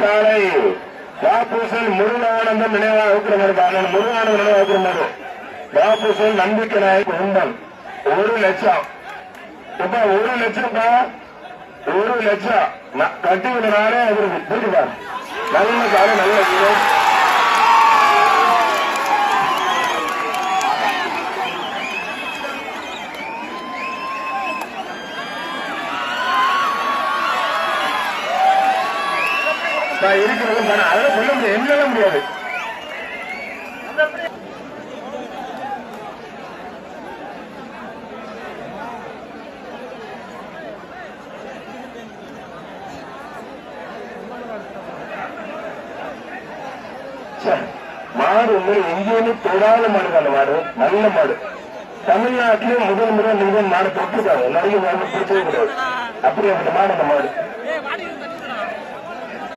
காலை வாபூசல் முருகானந்தம் நினைவாக இருக்கிற முருகானந்தம் நினைவாக இருக்கிற வாபூசல் நம்பிக்கை நாயக் உண்டன் 1 லட்சம். இப்ப 1 லட்சம்ப்பா, 1 லட்சம் கட்டி விடுறாரு. அவருக்கு புரியுதா? நல்ல காலை, நல்ல வீரர். இருக்கிறது அதெல்லாம் சொல்ல முடியாது, என்னால முடியாது. மாடு உண்மை எங்கேயுமே தொடாத மாடு. அந்த மாடு நல்ல மாடு. தமிழ்நாட்டிலே முதல் முறை நீங்க மாடு தொட்டுருக்காங்க. நிறைய மாடு பிடிச்சவே கூடாது. அப்படி அந்த மாடு அந்த மாடு